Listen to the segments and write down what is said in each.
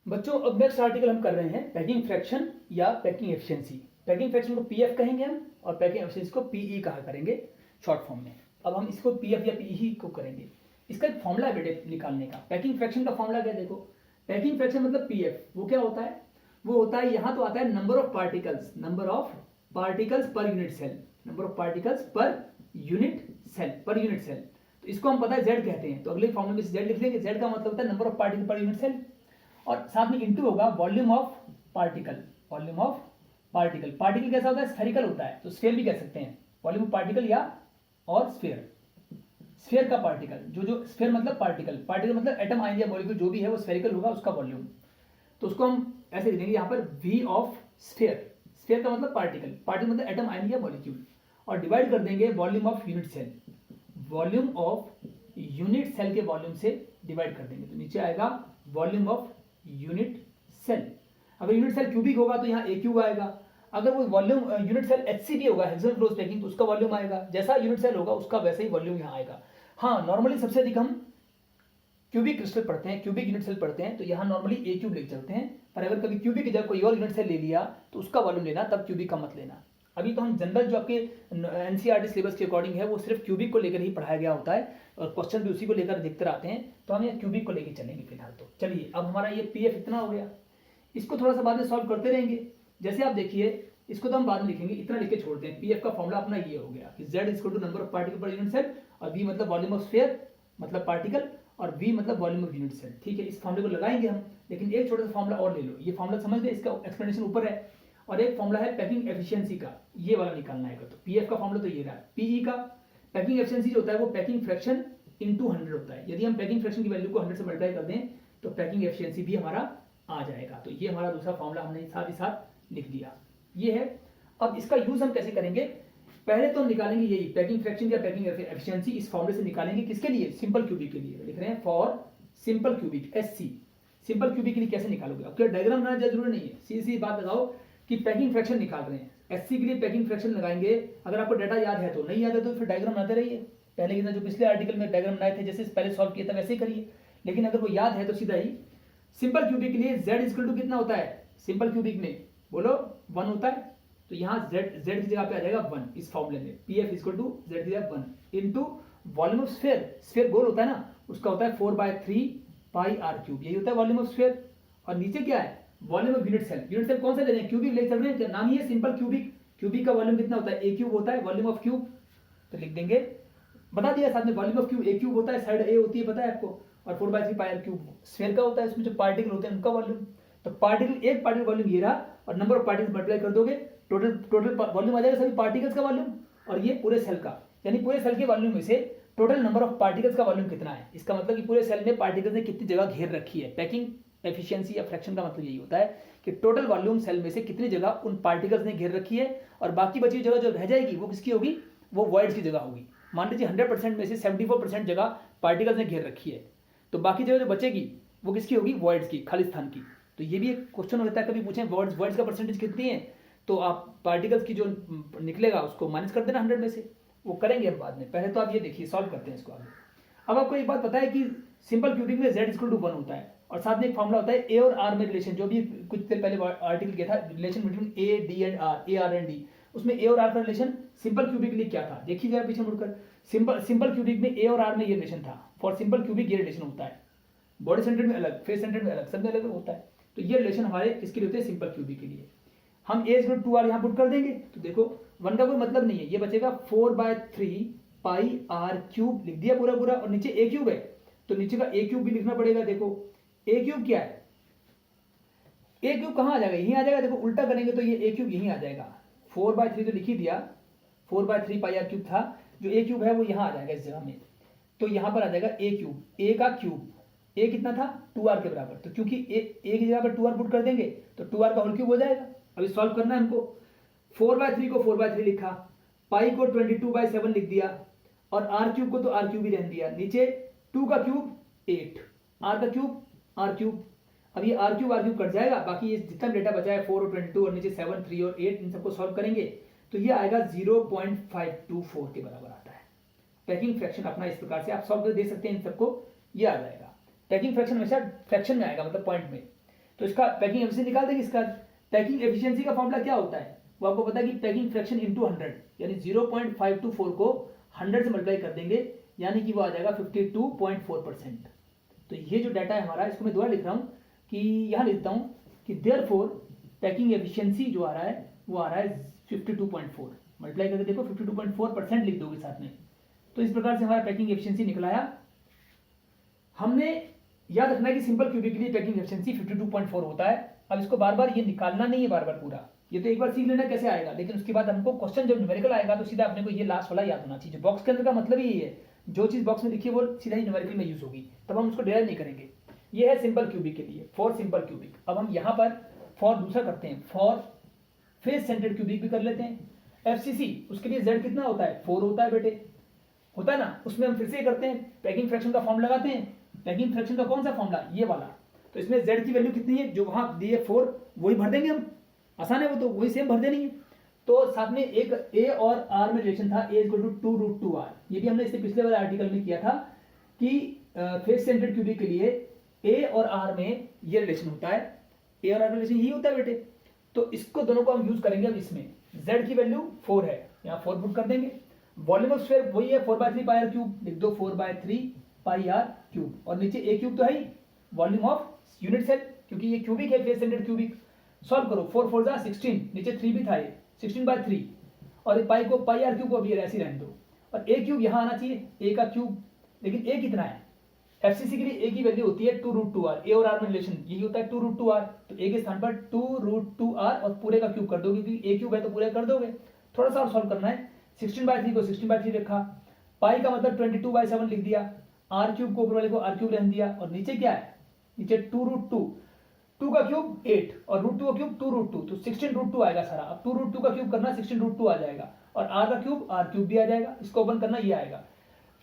बच्चों अब next article हम कर रहे हैं पैकिंग फ्रैक्शन या पैकिंग एफिशिएंसी। पैकिंग फ्रैक्शन को पीएफ कहेंगे हम और पैकिंग एफिशिएंसी को पीई कहा करेंगे शॉर्ट फॉर्म में। अब हम इसको पीएफ या पीई को करेंगे। इसका एक फॉर्मूला है बेटे निकालने का। पैकिंग फ्रैक्शन का फॉर्मूला क्या है देखो। पैकिंग फ्रैक्शन मतलब पीएफ वो क्या होता है, वो होता है यहाँ तो आता है number of particles per unit cell, number of particles per unit cell. तो इसको हम पता है जेड कहते हैं, तो अगले फॉर्मूले में जेड लिख लेंगे। जेड का मतलब होता है number of particle per unit cell और साथ में इनटू होगा वॉल्यूम ऑफ पार्टिकल। पार्टिकल कैसा होता है, स्फेरिकल होता है, तो स्फीयर भी कह सकते हैं। वॉल्यूम ऑफ पार्टिकल या और स्फीयर का पार्टिकल, जो स्फीयर मतलब पार्टिकल मतलब एटम आयन या मॉलिक्यूल जो भी है वो स्फेरिकल होगा उसका वॉल्यूम। तो उसको हम ऐसे लिखेंगे यहाँ पर वी ऑफ स्फीयर का मतलब पार्टिकल मतलब एटम आयन या मॉलिक्यूल, और डिवाइड कर देंगे वॉल्यूम ऑफ यूनिट सेल के वॉल्यूम से डिवाइड कर देंगे। तो नीचे आएगा वॉल्यूम ऑफ यूनिट सेल। अगर यूनिट सेल क्यूबिक होगा तो यहाँ ए क्यूब आएगा। अगर वो वॉल्यूम यूनिट सेल एचसीपी होगा, हेक्सेन क्लोज पैकिंग, तो उसका वॉल्यूम आएगा। जैसा यूनिट सेल होगा उसका वैसे ही वॉल्यूम यहाँ आएगा। हाँ, नॉर्मली सबसे अधिक हम क्यूबिक क्रिस्टल पढ़ते हैं, क्यूबिक यूनिट सेल पढ़ते हैं, तो यहाँ नॉर्मली ए क्यूब ले चलते हैं। पर अगर कभी क्यूबिक की जगह कोई और यूनिट सेल ले लिया तो उसका वॉल्यूम लेना, तब क्यूबिक का मत लेना। अभी तो हम जनरल जो आपके एनसीईआरटी सिलेबस के अकॉर्डिंग है वो सिर्फ क्यूबिक को लेकर ही पढ़ाया गया होता है और क्वेश्चन भी उसी को लेकर देखते रहते हैं, तो हम यहाँ क्यूबिक को लेकर चलेंगे फिलहाल। तो चलिए, अब हमारा ये पीएफ इतना हो गया, इसको थोड़ा सा बाद में सॉल्व करते रहेंगे। जैसे आप देखिए, इसको तो हम बाद में लिखेंगे, इतना लिख के छोड़ते हैं। पीएफ का फॉर्मूला अपना ये हो गया कि z equal to number of particle per unit cell, और v मतलब वॉल्यूम ऑफ स्फीयर मतलब पार्टिकल, और v मतलब वॉल्यूम ऑफ यूनिट सेल। ठीक है, इस फॉर्मूले को लगाएंगे हम, लेकिन एक छोटा सा फॉर्मूला और ले लो। ये फॉर्मूला समझ गए, इसका एक्सप्लेनेशन ऊपर है। और एक फॉर्मूला है पैकिंग एफिशिएंसी का, ये वाला निकालना है। तो पीएफ का फॉर्मूला तो ये रहा। पीई का पैकिंग एफिशिएंसी जो होता है वो पैकिंग फ्रैक्शन इनटू 100 होता है। यदि हम पैकिंग फ्रैक्शन की वैल्यू को 100 से मल्टीप्लाई कर दें तो पैकिंग एफिशिएंसी भी हमारा आ जाएगा। तो ये हमारा दूसरा फॉर्मूला हमने साथ ही साथ लिख दिया, ये है। अब इसका यूज हम कैसे करेंगे, पहले तो हम निकालेंगे यही पैकिंग फ्रैक्शन या पैकिंग एफिशिएंसी, इस फॉर्मूले से निकालेंगे। किसके लिए, सिंपल क्यूबिक के लिए। लिख रहे हैं for simple cubic, SC. Simple cubic के लिए कैसे निकालोगे, आपको डायग्राम बनाना जरूरी नहीं है, सीधी बात लगाओ कि पैकिंग फ्रैक्शन निकाल रहे हैं। एससी के लिए पैकिंग फ्रैक्शन लगाएंगे। अगर आपको डाटा याद है तो, नहीं याद है तो फिर डायग्राम बनाते रहिए। पहले की जो पिछले आर्टिकल में डायग्राम बनाए थे, जैसे पहले सॉल्व किया था वैसे ही करिए। लेकिन अगर वो याद है तो सीधा ही सिंपल क्यूबिक के लिए z इक्वल टू कितना होता है, सिंपल क्यूबिक में बोलो 1 होता है। तो यहाँ z की जगह पे आ जाएगा 1 इस फॉर्मूले में। पीएफ इक्वल टू z की जगह 1 इनटू वॉल्यूम ऑफ स्फीयर गोल होता है ना, उसका होता है 4/3 पाई आर क्यूब, यही होता है वॉल्यूम ऑफ स्फीयर। और नीचे क्या है, वॉल्यूम ऑफ यूनिट सेल कौन सा ले रहे हैं, क्यूबिक ले चल रहे हैं, नाम ही है सिंपल क्यूबिक का वॉल्यूम कितना होता है, ए क्यूब होता है वॉल्यूम ऑफ क्यूब। तो लिख देंगे, बता दिया साथ में, volume of cube A cube होता है, साइड ए होती है पता है आपको, और 4/3 पाई आर क्यूब स्फीयर का होता है, इसमें जो पार्टिकल होते हैं उनका वॉल्यूम। तो एक पार्टिकल वॉल्यूम ये रहा, और नंबर ऑफ पार्टिकल्स मल्टीप्लाई कर दोगे, टोटल वॉल्यूम आ जाएगा सभी पार्टिकल्स का वॉल्यूम, और ये पूरे सेल का, यानी पूरे सेल के वॉल्यूम में से टोटल नंबर ऑफ पार्टिकल्स का वॉल्यूम कितना है। इसका मतलब कि पूरे सेल में पार्टिकल्स ने कितनी जगह घेर रखी है। पैकिंग एफिशिएंसी या फ्रैक्शन का मतलब यही होता है कि टोटल वॉल्यूम सेल में से कितनी जगह उन पार्टिकल्स ने घेर रखी है, और बाकी बची जगह जो रह जाएगी वो किसकी होगी, वो वॉइड्स की जगह होगी। मान लीजिए 100% में से 74% जगह पार्टिकल्स ने घेर रखी है, तो बाकी जगह जो बचेगी वो किसकी होगी, वॉइड्स की, खाली स्थान की। तो ये भी एक क्वेश्चन होता है, कभी पूछें वॉइड्स का परसेंटेज कितनी है, तो आप पार्टिकल्स की जो निकलेगा उसको माइनस कर देना 100 में से, वो करेंगे हम बाद में। पहले तो आप ये देखिए, सॉल्व करते हैं इसको आगे। अब आपको एक बात पता है कि सिंपल क्यूबिक में z इक्वल टू 1 होता है, और साथ में एक फॉर्मूला होता है ए और आर में रिलेशन, जो भी कुछ देर पहले आर्टिकल किया था, relation between A D and R, A R and D. उसमें ए और आर का रिलेशन सिंपल क्यूबिक के लिए क्या था, देखिए जरा पीछे मुड़कर। सिंपल क्यूबिक में ए और आर में ये रिलेशन था। फॉर सिंपल क्यूबिक ये रिलेशन होता है, बॉडी सेंटर में अलग, फेस सेंटर में अलग, सब में अलग होता है। तो ये रिलेशन हमारे किसके लिए होते हैं, सिंपल क्यूबिक के लिए। हम ए इक्वल टू 2r यहाँ पुट कर देंगे, तो देखो 1 का कोई मतलब नहीं है, ये बचेगा 4/3 पाई आर क्यूब, लिख दिया पूरा, और नीचे ए क्यूब है तो नीचे का ए क्यूब भी लिखना पड़ेगा। देखो ए क्यूब क्या है, ए क्यूब कहाँ आ जाएगा, यहीं आ जाएगा। देखो उल्टा करेंगे तो ये ए क्यूब यहीं आ जाएगा। 4/3 तो लिख ही दिया, 4/3 पाई आर क्यूब था, जो ए क्यूब है वो यहाँ आ जाएगा इस जगह में, तो यहाँ पर आ जाएगा ए क्यूब, ए का क्यूब, ए कितना था 2r के बराबर। तो क्योंकि ए की जगह पर 2r पुट कर देंगे तो 2r का होल क्यूब हो जाएगा। अभी सॉल्व करना है हमको। 4/3 को 4/3 लिखा, पाई को 22/7 लिख दिया, और आर क्यूब को तो आर क्यूब ही रहने दिया। नीचे 2 का क्यूब 8, आर का क्यूब आर क्यूब। अब ये आर क्यूब कट जाएगा, बाकी ये जितना डेटा बचा है 4 और 22 और नीचे 7, 3 और 8, इन सबको सॉल्व करेंगे तो ये आएगा 0.524 के बराबर आता है। पैकिंग फ्रैक्शन अपना इस प्रकार से आप सॉल्व कर दे सकते हैं इन सबको, ये आ जाएगा। पैकिंग फ्रैक्शन हमेशा फ्रैक्शन में आएगा, मतलब पॉइंट में। तो इसका पैकिंग एफिशिएंसी निकाल देंगे। इसका पैकिंग एफिशिएंसी का फॉर्मूला क्या होता है, वो आपको पता है कि पैकिंग फ्रैक्शन इंटू 100, यानी 0.524 को 100 से मल्टीप्लाई कर देंगे, यानी कि वो आ जाएगा 52.4%। तो ये जो डाटा है हमारा, इसको मैं दोबारा लिख रहा हूँ कि यहाँ लिखता हूँ कि देयरफॉर पैकिंग एफिशिएंसी जो आ रहा है वो आ रहा है 52.4, मल्टीप्लाई करके देखो 52.4% लिख दोगे साथ में। तो इस प्रकार से हमारा पैकिंग एफिशिएंसी निकल आया। हमने याद रखना है कि सिंपल क्यूबिक के लिए पैकिंग एफिशिएंसी 52.4 होता है। अब इसको बार बार ये निकालना नहीं है बार बार पूरा, ये तो एक बार सीख लेना कैसे आएगा, लेकिन उसके बाद हमको क्वेश्चन जब न्यूमेरिकल आएगा तो सीधा अपने को ये लास्ट वाला याद होना चाहिए। बॉक्स के अंदर का मतलब ही है, जो चीज बॉक्स में लिखी है वो सीधा ही न्यूमेरिकल में यूज होगी, तब हम उसको डिराइव नहीं करेंगे। ये है सिंपल क्यूबिक के लिए, फॉर सिंपल क्यूबिक। अब हम यहाँ पर फॉर दूसरा करते हैं, फॉर फेस सेंटर्ड क्यूबिक भी कर लेते हैं। एफसीसी उसके लिए z कितना होता है, 4 होता है बेटे, होता है ना। उसमें हम फिर से करते हैं, पैकिंग फ्रैक्शन का फॉर्म लगाते हैं। पैकिंग फ्रैक्शन का कौन सा फॉर्मूला, ये वाला। तो इसमें z की वैल्यू कितनी है, जो वहां दिए 4 वही भर देंगे हम, आसान है वो, तो वही सेम भर देनी है। तो साथ में एक a और r में रिलेशन था, a इक्वल टू 2√2r। ये भी हमने इससे पिछले वाले आर्टिकल में किया था कि फेस सेंटर्ड क्यूबिक के लिए a और r में ये रिलेशन होता है, a और r में रिलेशन यही होता है बेटे। तो इसको दोनों को हम यूज करेंगे। अब इसमें z की वैल्यू 4 है, यहाँ 4 पुट कर देंगे। वॉल्यूम ऑफ स्फीयर वही है 4/3 पाई r क्यूब, लिख दो 4/3 पाई r क्यूब, और नीचे a क्यूब तो है ही, वॉल्यूम ऑफ यूनिट सेल, क्योंकि ये क्यूबिक है फेस सेंटर्ड क्यूबिक। सॉल्व करो, 4 4 जा 16, नीचे 3 भी था, ये 16/3, और पाई को पाई r क्यूब को अभी ऐसे ही रहने दो, और a क्यूब यहाँ आना चाहिए, a का क्यूब। लेकिन a कितना है, एफसीसी के लिए a की वैल्यू होती है 2√2r, a और r में रिलेशन यही होता है 2√2r। तो a के स्थान पर 2√2r और पूरे का क्यूब कर दोगे, क्योंकि a क्यूब है तो पूरे कर दोगे। थोड़ा सा और सॉल्व करना है, 16/3 को 16/3 रखा, पाई का मतलब 22/7 लिख दिया, r क्यूब को ऊपर वाले को r क्यूब रहने दिया, और नीचे क्या है, नीचे 2√2, 2 का क्यूब 8 और √2 का क्यूब 2√2, तो 16√2 आएगा सारा। अब 2√2 का क्यूब करना 16√2 आ जाएगा, और r का क्यूब r क्यूब भी आ जाएगा। इसको ओपन करना, ये आएगा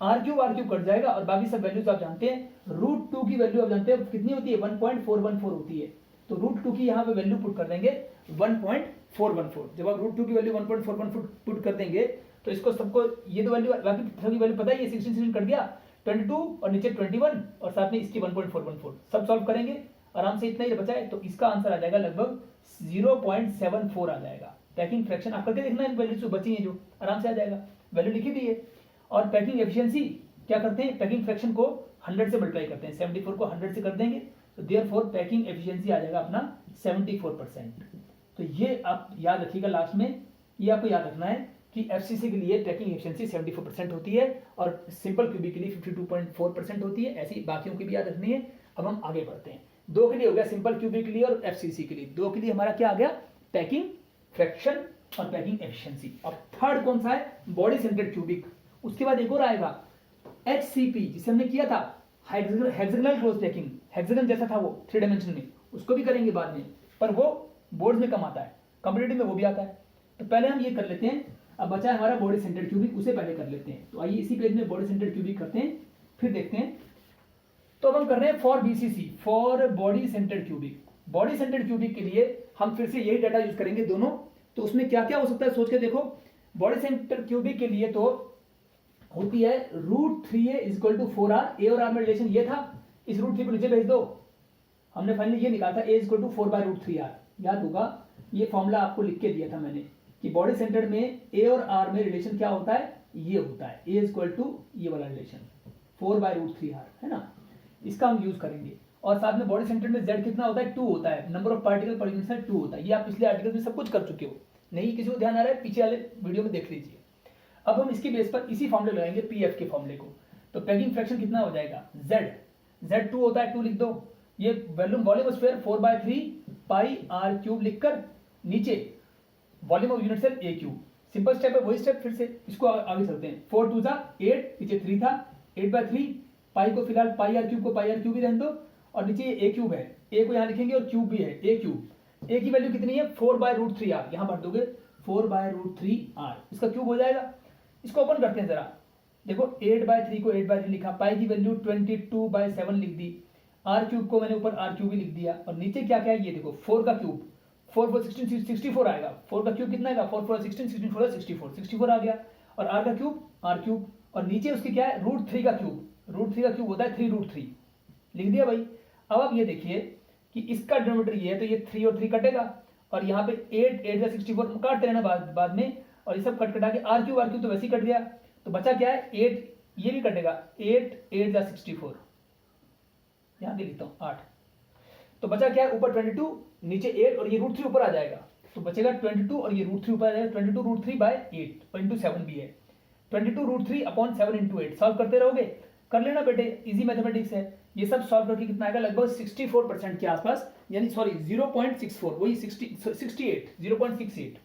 r क्यूब कट जाएगा, और बाकी सब वैल्यूज आप जानते हैं। √2 की वैल्यू आप जानते हैं कितनी होती है, 1.414 होती है। तो √2 की यहाँ पे वैल्यू पुट कर देंगे 1.414। जब आप √2 की वैल्यू 1.414 पुट कर देंगे तो इसको सबको, ये तो वैल्यू बाकी सभी वैल्यू पता है, ये 16 कट गया, 22 और नीचे 21 और साथ में इसकी 1.414, सब सॉल्व करेंगे आराम से, इतना ही बचा है। तो इसका आंसर आ जाएगा लगभग 0.74 आ जाएगा। पैकिंग फ्रैक्शन आप करके देखना, इन वैल्यूज बची हैं जो, आराम से आ जाएगा, वैल्यू लिखी भी है। और पैकिंग एफिशिएंसी क्या करते हैं, पैकिंग फ्रैक्शन को 100 से मल्टीप्लाई करते हैं, 74 को 100 से कर देंगे, तो देयरफॉर पैकिंग एफिशिएंसी आ जाएगा अपना 74%। तो ये आप याद रखिएगा, लास्ट में ये आपको याद रखना है कि एफसीसी के लिए पैकिंग एफिशिएंसी 74% होती है और सिंपल क्यूबिक के लिए 52.4% होती है। ऐसी बाकियों की भी याद रखनी है। अब हम आगे बढ़ते हैं, 2 के लिए हो गया सिंपल क्यूबिक के लिए और एफसीसी के लिए। 2 के लिए हमारा क्या आ गया, पैकिंग फ्रैक्शन और पैकिंग एफिशिएंसी। अब थर्ड कौन सा है, बॉडी सेंटर्ड क्यूबिक। उसके बाद एक और आएगा HCP, जिसे हमने किया था हेक्सागोनल क्लोज पैकिंग, हेक्सागन जैसा था वो 3 डायमेंशन में, उसको भी करेंगे बाद में, पर वो बोर्ड में कम आता है, कॉम्पिटिटिव में वो भी आता है। तो पहले हम ये कर लेते हैं। अब बचा है हमारा बॉडी सेंटर्ड क्यूबिक, उसे पहले कर लेते हैं। तो आइए इसी पेज में बॉडी सेंटर्ड क्यूबिक करते हैं, फिर देखते हैं। तो अब हम कर रहे हैं for BCC, for body centred cubic. Body centred cubic के लिए हम फिर से यही डाटा यूज करेंगे दोनों। तो उसमें क्या क्या हो सकता है सोच के देखो। बॉडी सेंटर्ड क्यूबिक के लिए तो होती है √3a = 4r, a और r में रिलेशन ये था, इस √3 को नीचे भेज दो। हमने फाइनली ये निकाला था a = 4/√3r। याद होगा ये फॉर्मूला आपको लिख के दिया था मैंने कि बॉडी सेंटर्ड में a और r में रिलेशन क्या होता है, ये होता है a = ये वाला रिलेशन 4/√3r, है ना। इसका हम यूज करेंगे। और साथ में बॉडी सेंटर्ड में z कितना होता है, 2 होता है, number of particle per unit cell 2 होता है। ये आप पिछले आर्टिकल में सब कुछ कर चुके हो, नहीं किसी को ध्यान आ रहा है पीछे वाले वीडियो में देख लीजिए। अब हम इसके बेस पर इसी फॉर्मूले लगाएंगे, पीएफ के फॉर्मूले को। तो पैकिंग फ्रैक्शन कितना हो जाएगा, z 2 होता है, 2 लिख दो। ये volume of sphere 4/3 pi r cube लिखकर नीचे volume of unit cell a cube. Simple step है, वही स्टेप फिर से इसको आगे चलते हैं। 4 2 जा 8, नीचे 3 था, 8/3 पाई को फिलहाल पाई r क्यूब को पाई r क्यूब ही रहने दो, और नीचे ये a क्यूब है, a को यहाँ लिखेंगे और क्यूब भी है, a क्यूब। a की वैल्यू कितनी है, 4/√3r, यहाँ भर दोगे 4/√3r, इसका क्यूब हो जाएगा। इसको ओपन करते हैं जरा, देखो 8/3 को 8/3 लिखा, पाई की वैल्यू 22/7 लिख दी, r क्यूब को मैंने ऊपर r क्यूब ही लिख दिया, और नीचे क्या क्या है ये देखो, 4 का क्यूब, 4 4 16 64 आएगा। 4 का क्यूब कितना आएगा, 4 4 16 16 4 64 आ गया, और r का क्यूब r क्यूब, और नीचे उसके क्या है, √3 का क्यूब, √3 का क्यूब होता है 3√3, लिख दिया भाई। अब आप ये देखिए कि इसका डिनोमिनेटर ये है तो ये 3 और 3 कटेगा, और यहाँ पे 8 का 64 काटते रहना बाद में, और ये सब कट कटा के आर क्यू तो वैसे ही कट गया, तो बचा क्या है 8, ये भी कटेगा 8 का 64, यहाँ दे लिखता हूँ 8, तो बचा क्या है ऊपर 22 नीचे 8 और ये √3 ऊपर आ जाएगा, तो बचेगा 22 और ये √3 ऊपर आ जाएगा, 22 √3 बाय 8 और इंटू 7 भी है, 22 √3 अपॉन 7 इंटू 8 सॉल्व करते रहोगे, कर लेना बेटे, इजी मैथमेटिक्स है। ये सब सॉल्व करके कितना आएगा लगभग 64% के आसपास, यानी सॉरी 0.64, वही 0.68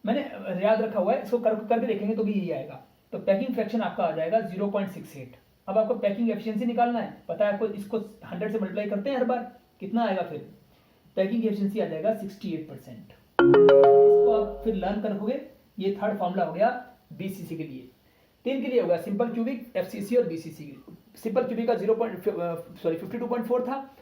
मैंने याद रखा हुआ है, इसको करके देखेंगे तो भी यही आएगा। तो पैकिंग फ्रैक्शन आपका आ जाएगा 0.68। अब आपको पैकिंग एफिशिएंसी निकालना है, पता है आपको, इसको 100 से मल्टीप्लाई करते हैं हर बार, कितना आएगा फिर पैकिंग एफिशिएंसी आ जाएगा 68%। इसको आप फिर लर्न कर रखोगे। ये थर्ड फॉर्मूला हो गया बीसीसी के लिए। 3 के लिए होगा सिंपल क्यूबिक, एफसीसी और बीसीसी। सिंपल क्यूबिक का 52.4 था,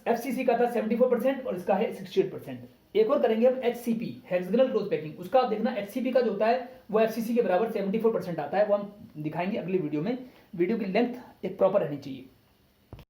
एफसीसी का था 74% और इसका है 68%। एक और करेंगे हम एचसीपी, हेक्सागोनल क्लोज पैकिंग। उसका आप देखना एचसीपी का जो होता है वो एफसीसी के बराबर 74% आता है, वो हम दिखाएंगे अगली वीडियो में। वीडियो की लेंथ एक प्रॉपर रहनी चाहिए।